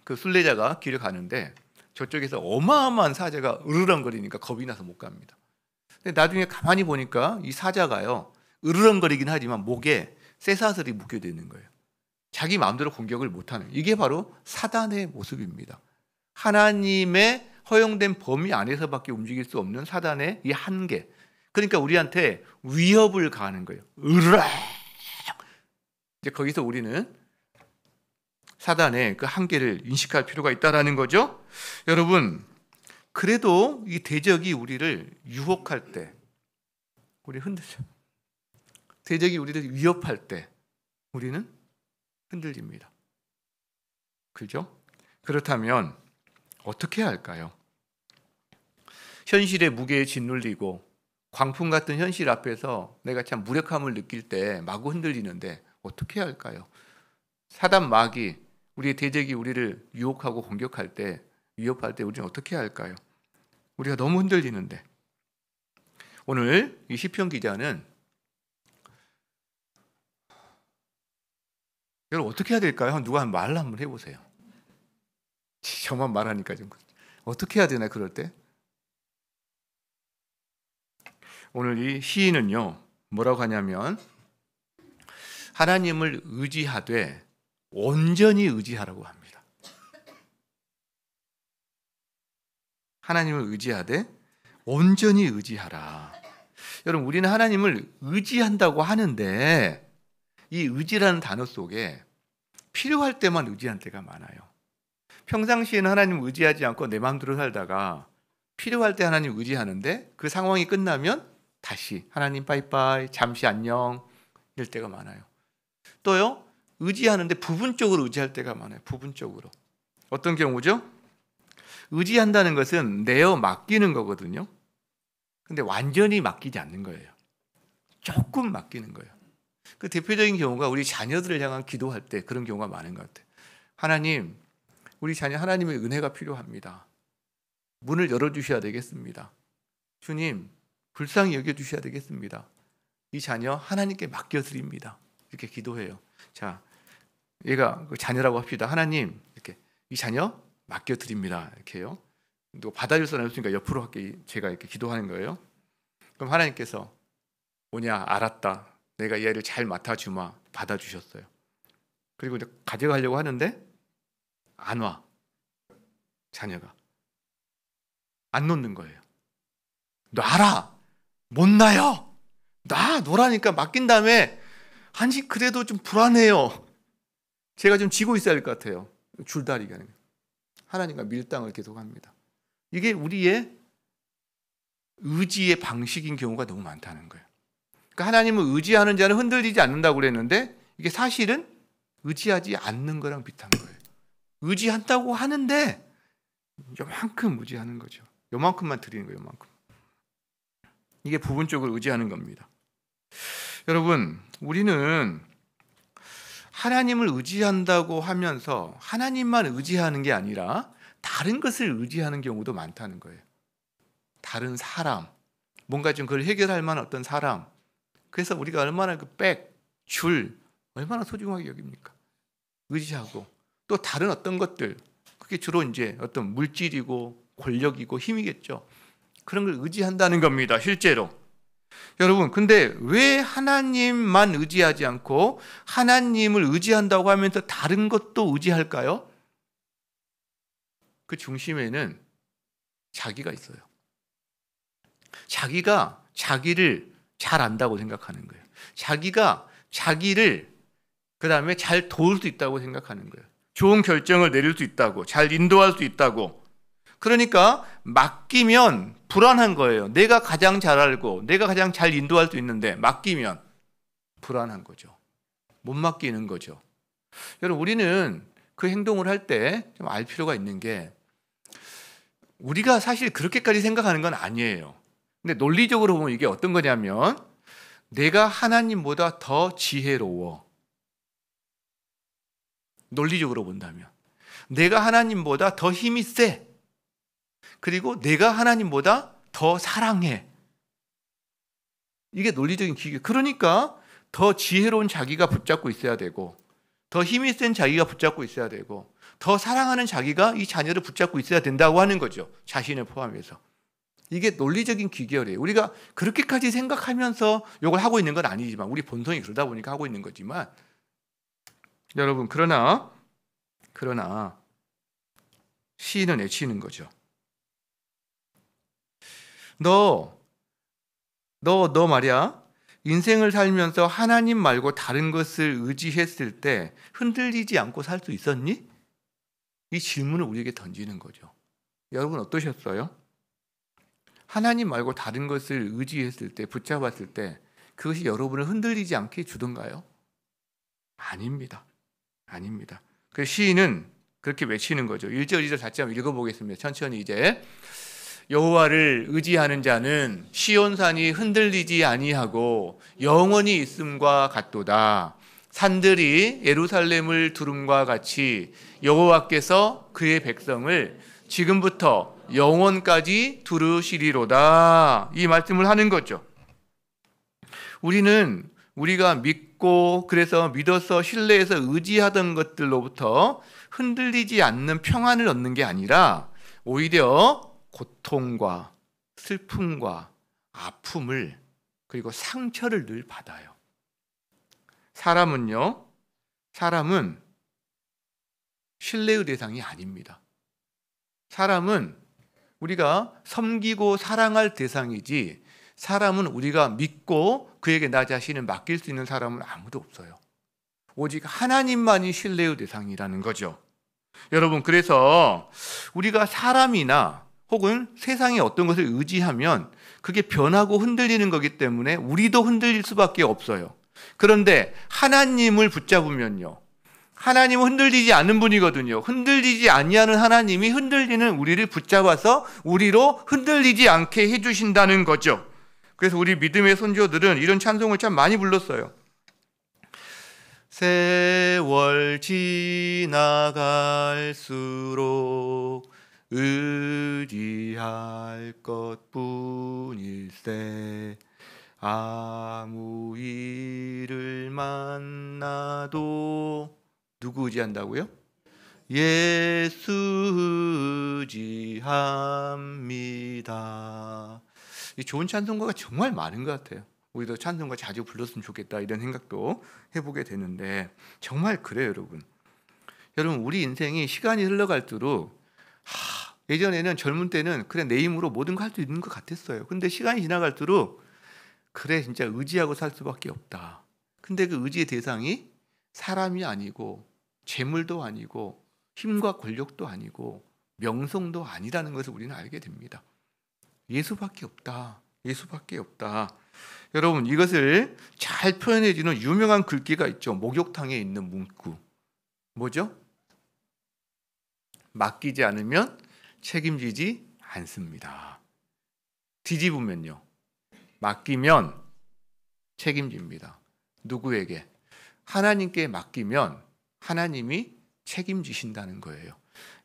그 순례자가 길을 가는데 저쪽에서 어마어마한 사자가 으르렁거리니까 겁이 나서 못 갑니다. 근데 나중에 가만히 보니까 이 사자가요, 으르렁거리긴 하지만 목에 쇠사슬이 묶여져 있는 거예요. 자기 마음대로 공격을 못하는, 이게 바로 사단의 모습입니다. 하나님의 허용된 범위 안에서밖에 움직일 수 없는 사단의 이 한계. 그러니까 우리한테 위협을 가하는 거예요. 으르렁! 이제 거기서 우리는 사단의 그 한계를 인식할 필요가 있다라는 거죠. 여러분, 그래도 이 대적이 우리를 유혹할 때, 우리 흔들죠. 대적이 우리를 위협할 때 우리는 흔들립니다. 그죠? 그렇다면 어떻게 해야 할까요? 현실의 무게에 짓눌리고 광풍 같은 현실 앞에서 내가 참 무력함을 느낄 때 마구 흔들리는데 어떻게 해야 할까요? 사단 마귀, 우리의 대적이 우리를 유혹하고 공격할 때, 위협할 때 우리는 어떻게 해야 할까요? 우리가 너무 흔들리는데. 오늘 이 시편 기자는 여러분 어떻게 해야 될까요? 누가 말을 한번 해보세요. 저만 말하니까 좀 어떻게 해야 되나 그럴 때? 오늘 이 시인은요 뭐라고 하냐면 하나님을 의지하되 온전히 의지하라고 합니다. 하나님을 의지하되 온전히 의지하라. 여러분, 우리는 하나님을 의지한다고 하는데 이 의지라는 단어 속에 필요할 때만 의지한 때가 많아요. 평상시에는 하나님 의지하지 않고 내 마음대로 살다가 필요할 때 하나님 의지하는데 그 상황이 끝나면 다시 하나님 빠이빠이, 잠시 안녕 이럴 때가 많아요. 또요, 의지하는데 부분적으로 의지할 때가 많아요. 부분적으로. 어떤 경우죠? 의지한다는 것은 내어 맡기는 거거든요. 근데 완전히 맡기지 않는 거예요. 조금 맡기는 거예요. 그 대표적인 경우가 우리 자녀들을 향한 기도할 때 그런 경우가 많은 것 같아요. 하나님, 우리 자녀 하나님의 은혜가 필요합니다. 문을 열어주셔야 되겠습니다. 주님, 불쌍히 여겨주셔야 되겠습니다. 이 자녀 하나님께 맡겨드립니다. 이렇게 기도해요. 자, 얘가 자녀라고 합시다. 하나님, 이렇게 이 자녀 맡겨드립니다. 이렇게요. 누가 받아줄 사람이 없으니까 옆으로 할게, 제가 이렇게 기도하는 거예요. 그럼 하나님께서 뭐냐, 알았다. 내가 이 아이를 잘 맡아주마. 받아주셨어요. 그리고 이제 가져가려고 하는데 안 와. 자녀가 안 놓는 거예요. 놔라. 못 놔요. 놓라니까 맡긴 다음에 아니 그래도 좀 불안해요. 제가 좀 지고 있어야 할 것 같아요. 줄다리기 하는 거예요. 하나님과 밀당을 계속합니다. 이게 우리의 의지의 방식인 경우가 너무 많다는 거예요. 그러니까 하나님을 의지하는 자는 흔들리지 않는다고 그랬는데 이게 사실은 의지하지 않는 거랑 비슷한 거예요. 의지한다고 하는데 요만큼 의지하는 거죠. 요만큼만 드리는 거예요. 요만큼. 이게 부분적으로 의지하는 겁니다. 여러분, 우리는 하나님을 의지한다고 하면서 하나님만 의지하는 게 아니라 다른 것을 의지하는 경우도 많다는 거예요. 다른 사람, 뭔가 좀 그걸 해결할 만한 어떤 사람. 그래서 우리가 얼마나 그 줄 얼마나 소중하게 여깁니까? 의지하고 또 다른 어떤 것들, 그게 주로 이제 어떤 물질이고 권력이고 힘이겠죠. 그런 걸 의지한다는 겁니다. 실제로. 여러분, 근데 왜 하나님만 의지하지 않고 하나님을 의지한다고 하면서 다른 것도 의지할까요? 그 중심에는 자기가 있어요. 자기가 자기를 잘 안다고 생각하는 거예요. 자기가 자기를 그 다음에 잘 도울 수 있다고 생각하는 거예요. 좋은 결정을 내릴 수 있다고, 잘 인도할 수 있다고. 그러니까 맡기면 불안한 거예요. 내가 가장 잘 알고 내가 가장 잘 인도할 수 있는데 맡기면 불안한 거죠. 못 맡기는 거죠. 여러분, 우리는 그 행동을 할 때 좀 알 필요가 있는 게, 우리가 사실 그렇게까지 생각하는 건 아니에요. 근데 논리적으로 보면 이게 어떤 거냐면, 내가 하나님보다 더 지혜로워. 논리적으로 본다면 내가 하나님보다 더 힘이 세. 그리고 내가 하나님보다 더 사랑해. 이게 논리적인 기계. 그러니까 더 지혜로운 자기가 붙잡고 있어야 되고, 더 힘이 센 자기가 붙잡고 있어야 되고, 더 사랑하는 자기가 이 자녀를 붙잡고 있어야 된다고 하는 거죠. 자신을 포함해서. 이게 논리적인 귀결이에요. 우리가 그렇게까지 생각하면서 이걸 하고 있는 건 아니지만, 우리 본성이 그러다 보니까 하고 있는 거지만, 여러분, 그러나 시인은 외치는 거죠. 너 말이야, 인생을 살면서 하나님 말고 다른 것을 의지했을 때 흔들리지 않고 살 수 있었니? 이 질문을 우리에게 던지는 거죠. 여러분, 어떠셨어요? 하나님 말고 다른 것을 의지했을 때, 붙잡았을 때 그것이 여러분을 흔들리지 않게 주던가요? 아닙니다. 그래서 시인은 그렇게 외치는 거죠. 1절, 2절 다시 한번 읽어보겠습니다. 천천히 이제. 여호와를 의지하는 자는 시온산이 흔들리지 아니하고 영원히 있음과 같도다. 산들이 예루살렘을 두름과 같이 여호와께서 그의 백성을 지금부터 영원까지 두르시리로다. 이 말씀을 하는 거죠. 우리가 믿고, 그래서 믿어서 신뢰해서 의지하던 것들로부터 흔들리지 않는 평안을 얻는 게 아니라 오히려 고통과 슬픔과 아픔을, 그리고 상처를 늘 받아요. 사람은 신뢰의 대상이 아닙니다. 사람은 우리가 섬기고 사랑할 대상이지, 사람은 우리가 믿고 그에게 나 자신을 맡길 수 있는 사람은 아무도 없어요. 오직 하나님만이 신뢰의 대상이라는 거죠. 여러분, 그래서 우리가 사람이나 혹은 세상의 어떤 것을 의지하면 그게 변하고 흔들리는 거기 때문에 우리도 흔들릴 수밖에 없어요. 그런데 하나님을 붙잡으면요, 하나님은 흔들리지 않는 분이거든요. 흔들리지 아니하는 하나님이 흔들리는 우리를 붙잡아서 우리로 흔들리지 않게 해주신다는 거죠. 그래서 우리 믿음의 선조들은 이런 찬송을 참 많이 불렀어요. 세월 지나갈수록 의지할 것뿐일세. 아무 일을 만나도 누구 의지한다고요? 예수 의지합니다. 이 좋은 찬송가가 정말 많은 것 같아요. 우리도 찬송가 자주 불렀으면 좋겠다, 이런 생각도 해보게 되는데, 정말 그래요. 여러분, 우리 인생이 시간이 흘러갈수록 예전에는, 젊은 때는 그래 내 힘으로 모든 거 할 수 있는 것 같았어요. 근데 시간이 지나갈수록 그래 진짜 의지하고 살 수밖에 없다. 근데 그 의지의 대상이 사람이 아니고 재물도 아니고 힘과 권력도 아니고 명성도 아니라는 것을 우리는 알게 됩니다. 예수밖에 없다. 여러분, 이것을 잘 표현해주는 유명한 글귀가 있죠. 목욕탕에 있는 문구. 뭐죠? 맡기지 않으면 책임지지 않습니다. 뒤집으면요, 맡기면 책임집니다. 누구에게? 하나님께 맡기면 하나님이 책임지신다는 거예요.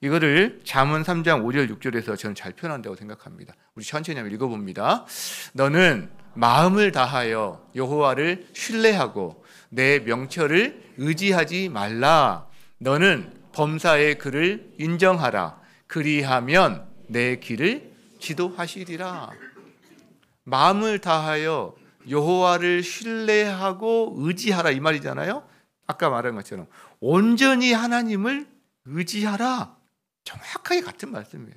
이거를 잠언 3장 5절 6절에서 저는 잘 표현한다고 생각합니다. 우리 천천히 한번 읽어봅니다. 너는 마음을 다하여 여호와를 신뢰하고 내 명철을 의지하지 말라. 너는 범사의 그를 인정하라. 그리하면 내 길을 지도하시리라. 마음을 다하여 여호와를 신뢰하고 의지하라 이 말이잖아요. 아까 말한 것처럼 온전히 하나님을 의지하라. 정확하게 같은 말씀이에요.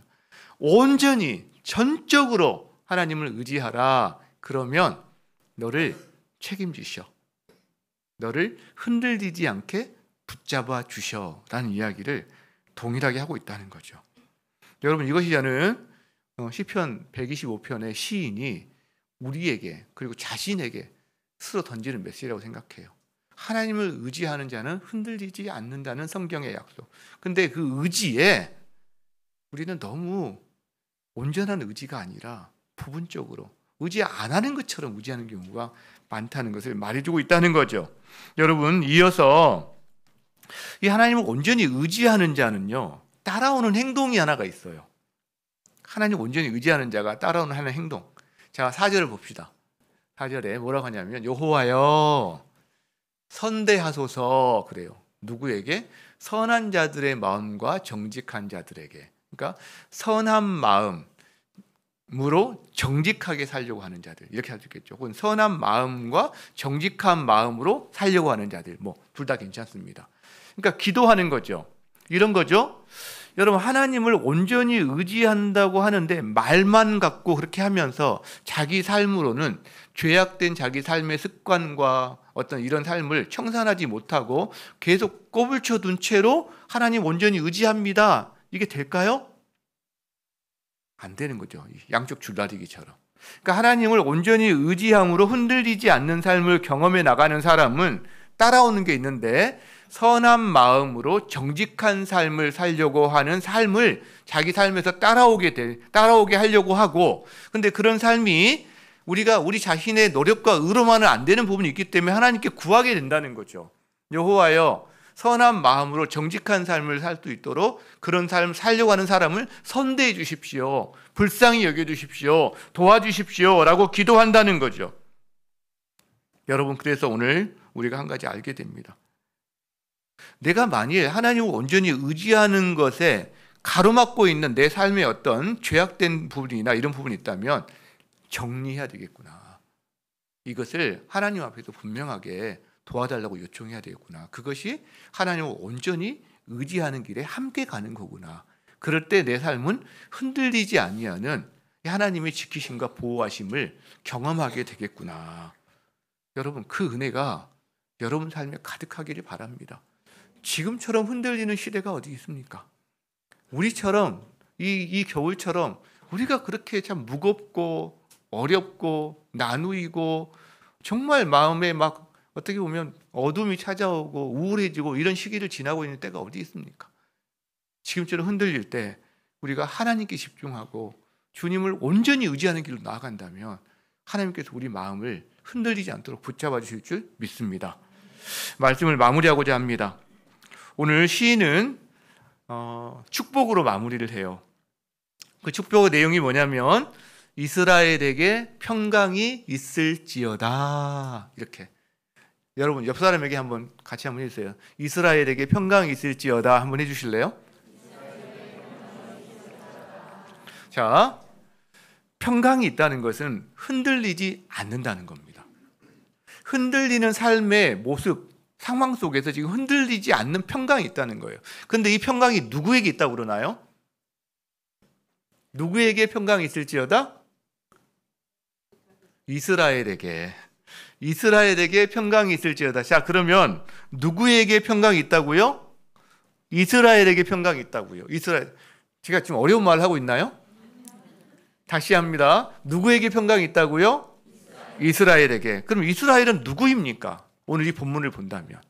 온전히 전적으로 하나님을 의지하라. 그러면 너를 책임지셔. 너를 흔들리지 않게 붙잡아 주셔라는 이야기를 동일하게 하고 있다는 거죠. 여러분, 이것이 저는 시편 125편의 시인이 우리에게 그리고 자신에게 스스로 던지는 메시지라고 생각해요. 하나님을 의지하는 자는 흔들리지 않는다는 성경의 약속. 근데 그 의지에 우리는 너무 온전한 의지가 아니라 부분적으로 의지 안 하는 것처럼 의지하는 경우가 많다는 것을 말해주고 있다는 거죠. 여러분, 이어서 이 하나님을 온전히 의지하는 자는요, 따라오는 행동이 하나가 있어요. 하나님 온전히 의지하는 자가 따라오는 하나의 행동. 자, 4절을 봅시다. 4절에 뭐라고 하냐면 여호와여 선대하소서 그래요. 누구에게? 선한 자들의 마음과 정직한 자들에게. 그러니까 선한 마음으로 정직하게 살려고 하는 자들, 이렇게 할 수 있겠죠. 혹은 선한 마음과 정직한 마음으로 살려고 하는 자들, 뭐 둘 다 괜찮습니다. 그러니까 기도하는 거죠. 이런 거죠. 여러분, 하나님을 온전히 의지한다고 하는데 말만 갖고 그렇게 하면서 자기 삶으로는 죄악된 자기 삶의 습관과 어떤 이런 삶을 청산하지 못하고 계속 꼬불쳐둔 채로 하나님 온전히 의지합니다. 이게 될까요? 안 되는 거죠. 양쪽 줄다리기처럼. 그러니까 하나님을 온전히 의지함으로 흔들리지 않는 삶을 경험해 나가는 사람은 따라오는 게 있는데 선한 마음으로 정직한 삶을 살려고 하는 삶을 자기 삶에서 따라오게 하려고 하고, 근데 그런 삶이 우리가 우리 자신의 노력과 의로만은 안 되는 부분이 있기 때문에 하나님께 구하게 된다는 거죠. 여호와여 선한 마음으로 정직한 삶을 살 수 있도록 그런 삶을 살려고 하는 사람을 선대해 주십시오. 불쌍히 여겨 주십시오. 도와주십시오. 라고 기도한다는 거죠. 여러분, 그래서 오늘 우리가 한 가지 알게 됩니다. 내가 만일 하나님을 온전히 의지하는 것에 가로막고 있는 내 삶의 어떤 죄악된 부분이나 이런 부분이 있다면 정리해야 되겠구나. 이것을 하나님 앞에서 분명하게 도와달라고 요청해야 되겠구나. 그것이 하나님을 온전히 의지하는 길에 함께 가는 거구나. 그럴 때 내 삶은 흔들리지 아니하는 하나님의 지키심과 보호하심을 경험하게 되겠구나. 여러분, 그 은혜가 여러분 삶에 가득하기를 바랍니다. 지금처럼 흔들리는 시대가 어디 있습니까? 우리처럼 이 겨울처럼 우리가 그렇게 참 무겁고 어렵고 나누이고 정말 마음에 막 어떻게 보면 어둠이 찾아오고 우울해지고 이런 시기를 지나고 있는 때가 어디 있습니까? 지금처럼 흔들릴 때 우리가 하나님께 집중하고 주님을 온전히 의지하는 길로 나아간다면 하나님께서 우리 마음을 흔들리지 않도록 붙잡아 주실 줄 믿습니다. 말씀을 마무리하고자 합니다. 오늘 시인은 축복으로 마무리를 해요. 그 축복의 내용이 뭐냐면 이스라엘에게 평강이 있을지어다. 이렇게. 여러분, 옆 사람에게 같이 한번 해주세요. 이스라엘에게 평강이 있을지어다. 한번 해주실래요? 자, 평강이 있다는 것은 흔들리지 않는다는 겁니다. 흔들리는 삶의 모습, 상황 속에서 지금 흔들리지 않는 평강이 있다는 거예요. 그런데 이 평강이 누구에게 있다고 그러나요? 누구에게 평강이 있을지어다? 이스라엘에게 평강이 있을지어다. 자, 그러면 누구에게 평강이 있다고요? 이스라엘에게 평강이 있다고요. 이스라엘. 제가 지금 어려운 말을 하고 있나요? 다시 합니다. 누구에게 평강이 있다고요? 이스라엘에게. 그럼 이스라엘은 누구입니까? 오늘 이 본문을 본다면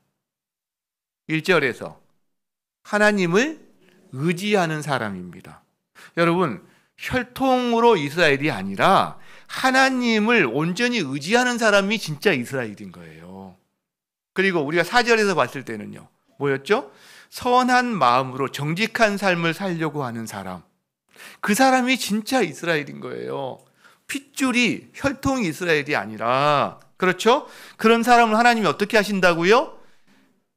1절에서 하나님을 의지하는 사람입니다. 여러분, 혈통으로 이스라엘이 아니라 하나님을 온전히 의지하는 사람이 진짜 이스라엘인 거예요. 그리고 우리가 4절에서 봤을 때는요, 뭐였죠? 선한 마음으로 정직한 삶을 살려고 하는 사람, 그 사람이 진짜 이스라엘인 거예요. 핏줄이 혈통이 이스라엘이 아니라. 그렇죠? 그런 사람을 하나님이 어떻게 하신다고요?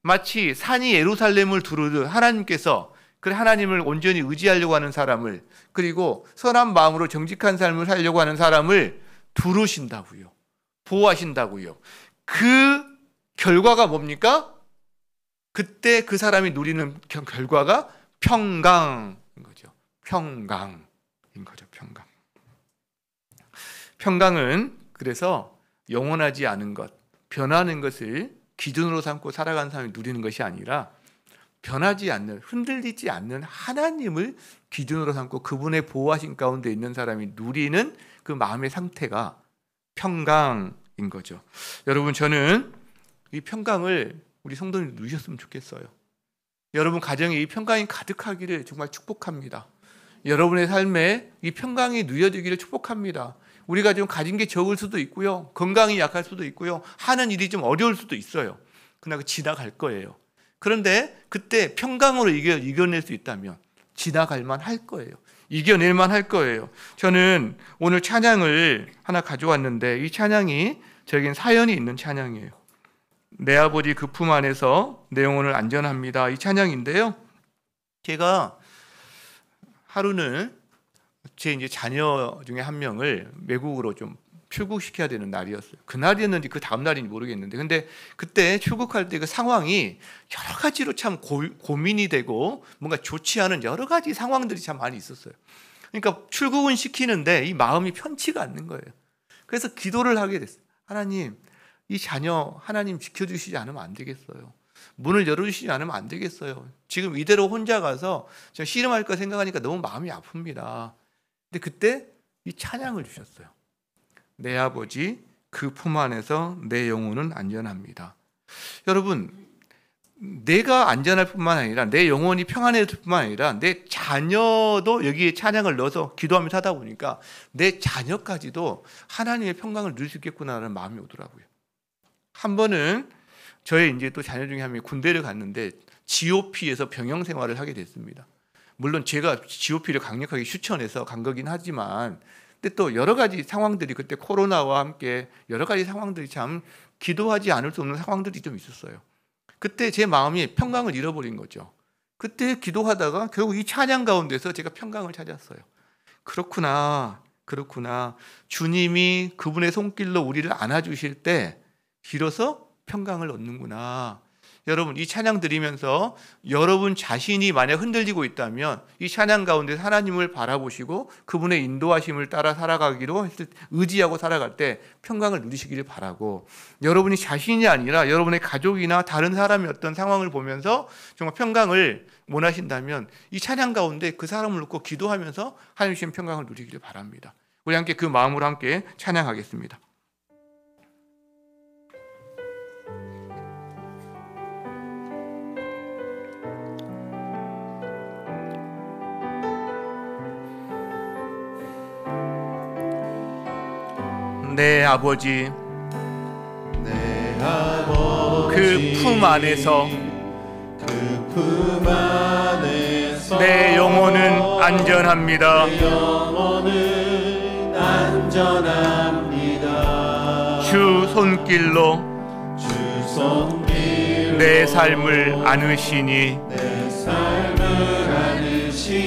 마치 산이 예루살렘을 두르듯 하나님께서 그래 하나님을 온전히 의지하려고 하는 사람을, 그리고 선한 마음으로 정직한 삶을 살려고 하는 사람을 두르신다고요. 보호하신다고요. 그 결과가 뭡니까? 그때 그 사람이 누리는 결과가 평강인 거죠. 평강인 거죠. 평강은 그래서 영원하지 않은 것, 변하는 것을 기준으로 삼고 살아가는 사람이 누리는 것이 아니라 변하지 않는, 흔들리지 않는 하나님을 기준으로 삼고 그분의 보호하신 가운데 있는 사람이 누리는 그 마음의 상태가 평강인 거죠. 여러분, 저는 이 평강을 우리 성도님 누리셨으면 좋겠어요. 여러분 가정에 이 평강이 가득하기를 정말 축복합니다. 여러분의 삶에 이 평강이 누려지기를 축복합니다. 우리가 좀 가진 게 적을 수도 있고요, 건강이 약할 수도 있고요, 하는 일이 좀 어려울 수도 있어요. 그러나 지나갈 거예요. 그런데 그때 평강으로 이겨낼 수 있다면 지나갈 만할 거예요. 이겨낼 만할 거예요. 저는 오늘 찬양을 하나 가져왔는데 이 찬양이 저에겐 사연이 있는 찬양이에요. 내 아버지 그 품 안에서 내 영혼을 안전합니다. 이 찬양인데요. 제가 하루는 제 이제 자녀 중에 한 명을 외국으로 좀 출국시켜야 되는 날이었어요. 그날이었는지 그 다음 날인지 모르겠는데, 근데 그때 출국할 때 그 상황이 여러 가지로 참 고민이 되고 뭔가 좋지 않은 여러 가지 상황들이 참 많이 있었어요. 그러니까 출국은 시키는데 이 마음이 편치가 않는 거예요. 그래서 기도를 하게 됐어요. 하나님, 이 자녀 하나님 지켜주시지 않으면 안 되겠어요. 문을 열어주시지 않으면 안 되겠어요. 지금 이대로 혼자 가서 제가 씨름할까 생각하니까 너무 마음이 아픕니다. 근데 그때 이 찬양을 주셨어요. 내 아버지 그 품 안에서 내 영혼은 안전합니다. 여러분, 내가 안전할 뿐만 아니라 내 영혼이 평안해질 뿐만 아니라 내 자녀도 여기에 찬양을 넣어서 기도하면서 하다 보니까 내 자녀까지도 하나님의 평강을 누릴 수 있겠구나라는 마음이 오더라고요. 한 번은 저의 이제 또 자녀 중에 한 명이 군대를 갔는데 GOP에서 병영 생활을 하게 됐습니다. 물론 제가 GOP를 강력하게 추천해서 간 거긴 하지만, 근데 또 여러 가지 상황들이 그때 코로나와 함께 여러 가지 상황들이 참 기도하지 않을 수 없는 상황들이 좀 있었어요. 그때 제 마음이 평강을 잃어버린 거죠. 그때 기도하다가 결국 이 찬양 가운데서 제가 평강을 찾았어요. 그렇구나. 주님이 그분의 손길로 우리를 안아주실 때 비로소 평강을 얻는구나. 여러분, 이 찬양 들으면서 여러분 자신이 만약 흔들리고 있다면 이 찬양 가운데 하나님을 바라보시고 그분의 인도하심을 따라 살아가기로 의지하고 살아갈 때 평강을 누리시기를 바라고, 여러분이 자신이 아니라 여러분의 가족이나 다른 사람의 어떤 상황을 보면서 정말 평강을 원하신다면 이 찬양 가운데 그 사람을 놓고 기도하면서 하나님 주신 평강을 누리기를 바랍니다. 우리 함께 그 마음으로 함께 찬양하겠습니다. 내 아버지 그 품 안에서 내 영혼은 안전합니다. 주 손길로 내 삶을 안으시니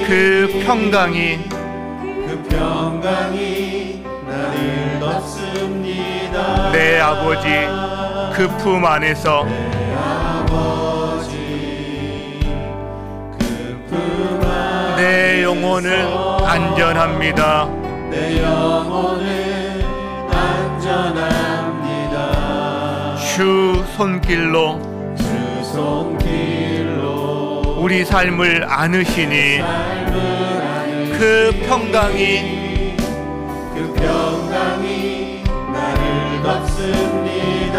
그 평강이 나를 덮습니다. 내 아버지 그 품 안에서 내 영혼은 안전합니다. 내 영혼은 안전합니다. 주 손길로 우리 삶을 안으시니 그 평강이 나를 덮습니다.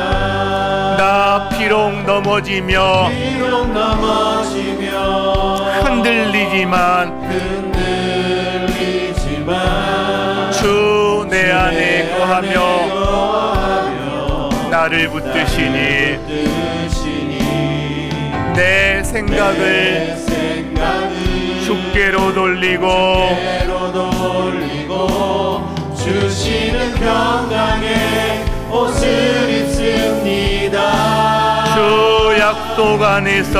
나 비록 넘어지며 흔들리지만 주 내 안에 거하며 나를 붙드시니 내 생각을 주께로 돌리고 주시는 평강의 옷을 입습니다. 주 약속 안에서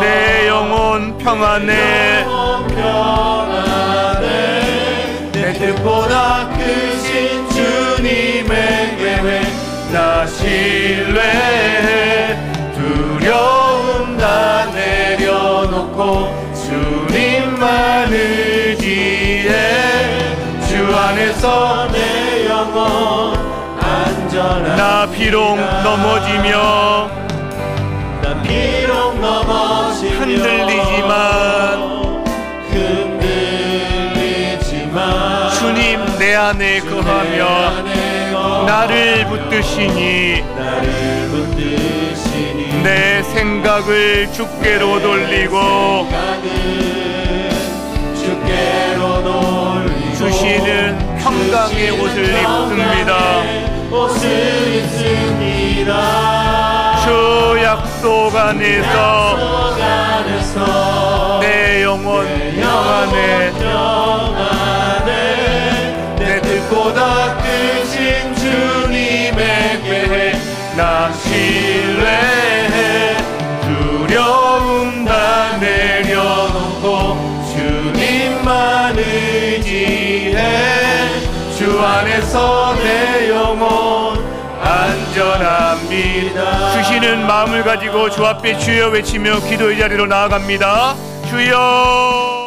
내 영혼 평안해. 내 뜻보다 크신 주님 신뢰해 두려움 다 내려놓고 주님만 의지해 주 안에서 내 영혼 안전한 나 비록 넘어지며 난 비록 넘어지며 흔들리지만 주님 내 안에 거하며 나를 붙드시니 내 생각을 주께로 돌리고 주시는 평강의 옷을 입습니다. 주 약속 안에서 내 영혼 평안해 내 뜻보다 크신 주님의 계획 나 신뢰해 두려움 다 내려놓고 주님만 의지해 주 안에서 내 영혼 안전합니다. 주시는 마음을 가지고 주 앞에 주여 외치며 기도의 자리로 나아갑니다. 주여